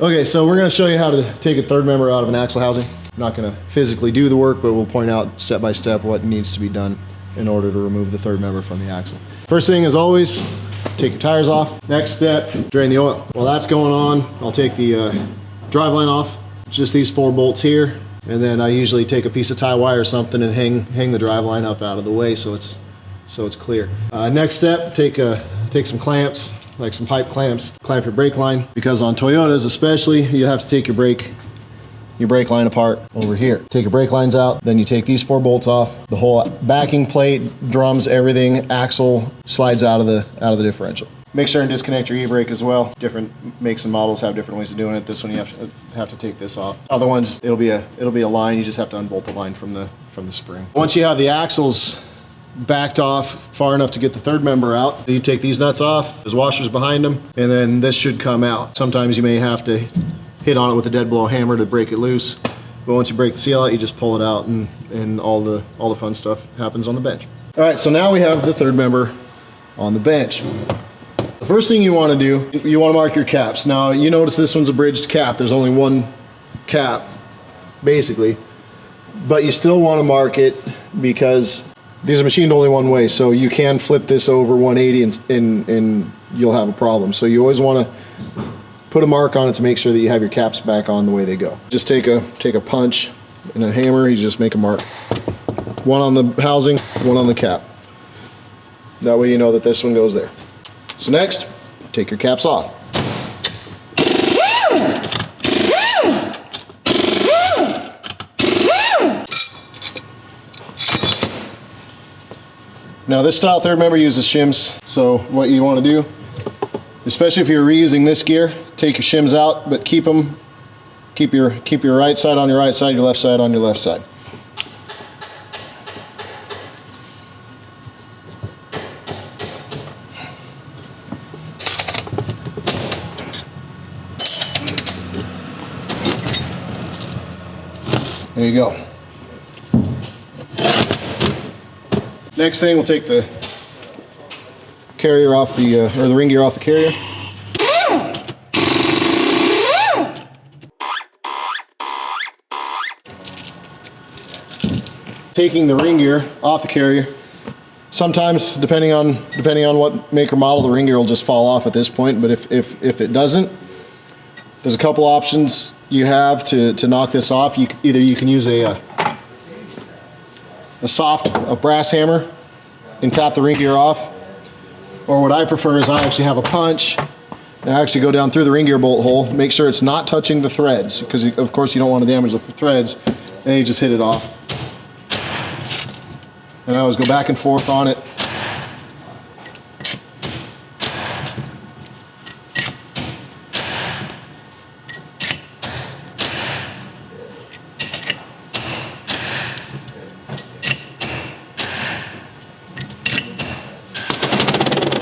Okay, so we're gonna show you how to take a third member out of an axle housing. I'm not gonna physically do the work, but we'll point out step by step what needs to be done in order to remove the third member from the axle. First thing, as always, take your tires off. Next step, drain the oil. While that's going on, I'll take the driveline off, just these 4 bolts here, and then I usually take a piece of tie wire or something and hang the driveline up out of the way so it's clear. Next step, take some clamps, like some pipe clamps, clamp your brake line, because on Toyotas especially, you have to take your brake line apart over here. Take your brake lines out, then you take these 4 bolts off, the whole backing plate, drums, everything, axle slides out of the differential. Make sure and disconnect your e-brake as well. Different makes and models have different ways of doing it. This one you have to take this off. Other ones, it'll be a line, you just have to unbolt the line from the spring. Once you have the axles backed off far enough to get the third member out, you take these nuts off, there's washers behind them, and then this should come out. Sometimes you may have to hit on it with a dead blow hammer to break it loose, but once you break the seal out, you just pull it out, and all the fun stuff happens on the bench. All right, so now we have the third member on the bench. The first thing you want to do, you want to mark your caps. Now you notice this one's a bridged cap. There's only one cap, basically, but you still want to mark it because these are machined only one way, so you can flip this over 180 and you'll have a problem. So you always want to put a mark on it to make sure that you have your caps back on the way they go. Just take a punch and a hammer, you just make a mark. One on the housing, one on the cap. That way you know that this one goes there. So next, take your caps off. Now this style third member uses shims, so what you want to do, especially if you're reusing this gear, take your shims out, but keep your right side on your right side, your left side on your left side. There you go. Next thing, we'll take the carrier off the, or the ring gear off the carrier. Taking the ring gear off the carrier. Sometimes, depending on what make or model, the ring gear will just fall off at this point. But if it doesn't, there's a couple options you have to knock this off. Either you can use a brass hammer and tap the ring gear off, or what I prefer is I actually have a punch and I actually go down through the ring gear bolt hole, make sure it's not touching the threads, because of course you don't want to damage the threads, and you just hit it off. And I always go back and forth on it.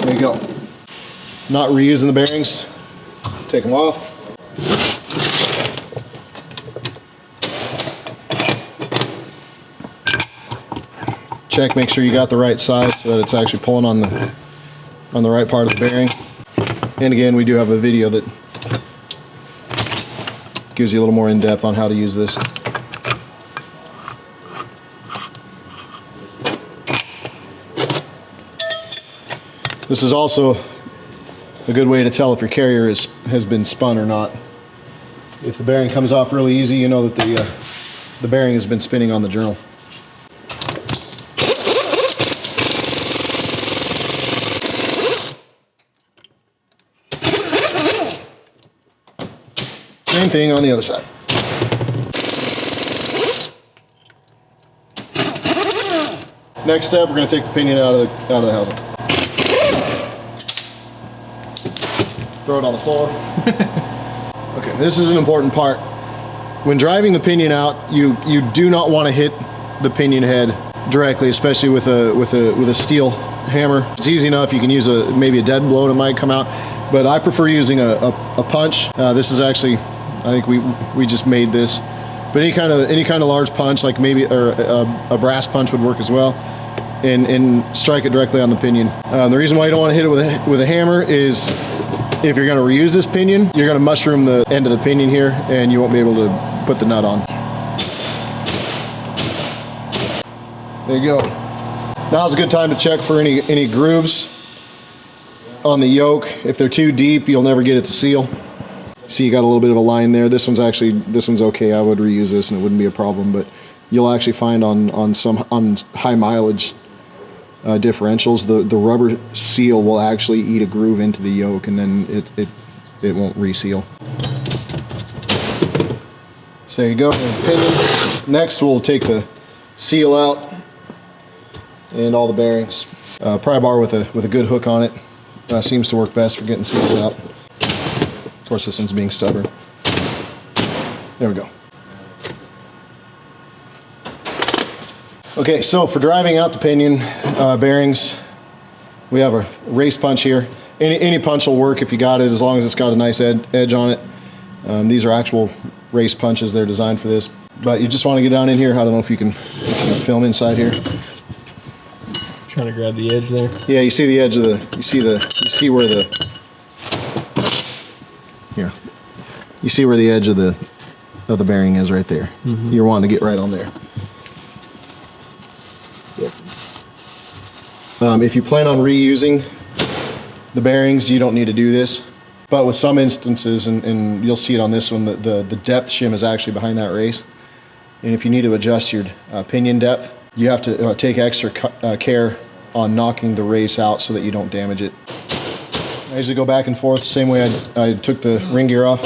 There you go. Not reusing the bearings. Take them off. Check, make sure you got the right side so that it's actually pulling on the right part of the bearing. And again, we do have a video that gives you a little more in depth on how to use this. This is also a good way to tell if your carrier has been spun or not. If the bearing comes off really easy, you know that the bearing has been spinning on the journal. Same thing on the other side. Next step, we're going to take the pinion out of the housing. Throw it on the floor. Okay, this is an important part. When driving the pinion out, you do not want to hit the pinion head directly, especially with a steel hammer. It's easy enough. You can use maybe a dead blow that might come out, but I prefer using a punch. This is actually, I think we just made this, but any kind of large punch, like maybe a brass punch would work as well, and strike it directly on the pinion. The reason why you don't want to hit it with a hammer is If you're gonna reuse this pinion, you're gonna mushroom the end of the pinion here and you won't be able to put the nut on. There you go. Now's a good time to check for any grooves on the yoke. If they're too deep, you'll never get it to seal. See, you got a little bit of a line there. This one's okay. I would reuse this and it wouldn't be a problem, but you'll actually find on high mileage differentials, the rubber seal will actually eat a groove into the yoke and then it won't reseal. So there you go, there's the pinion. Next we'll take the seal out and all the bearings. Pry bar with a good hook on it seems to work best for getting seals out. Of course this one's being stubborn. There we go. Okay, so for driving out the pinion bearings, we have a race punch here. Any punch will work if you got it, as long as it's got a nice edge on it. These are actual race punches, they're designed for this. But you just want to get down in here. I don't know if you can film inside here. Trying to grab the edge there. Yeah, you see the edge of you see where the, here. You see where the edge of the bearing is right there. Mm-hmm. You're wanting to get right on there. If you plan on reusing the bearings, you don't need to do this. But with some instances, and you'll see it on this one, the depth shim is actually behind that race. And if you need to adjust your pinion depth, you have to take extra care on knocking the race out so that you don't damage it. I usually go back and forth the same way I took the ring gear off.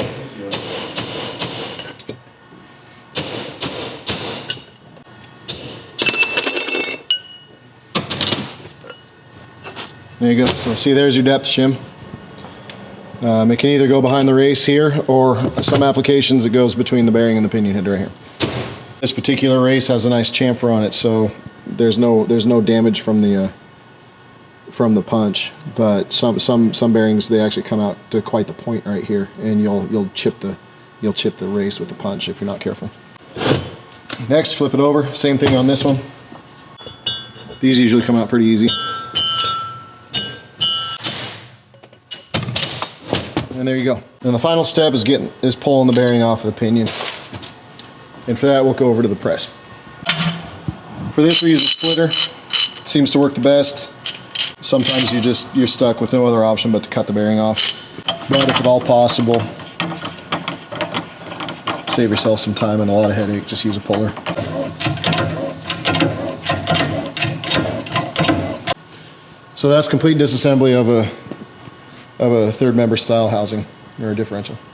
There you go. So see, there's your depth shim. It can either go behind the race here, or some applications it goes between the bearing and the pinion head right here. This particular race has a nice chamfer on it, so there's no damage from the punch. But some bearings, they actually come out to quite the point right here, and you'll chip the race with the punch if you're not careful. Next, flip it over. Same thing on this one. These usually come out pretty easy. And there you go. And the final step is pulling the bearing off of the pinion. And for that, we'll go over to the press. For this, we use a splitter. It seems to work the best. Sometimes you're stuck with no other option but to cut the bearing off. But if at all possible, save yourself some time and a lot of headache, just use a puller. So that's complete disassembly of a third member style housing or a differential.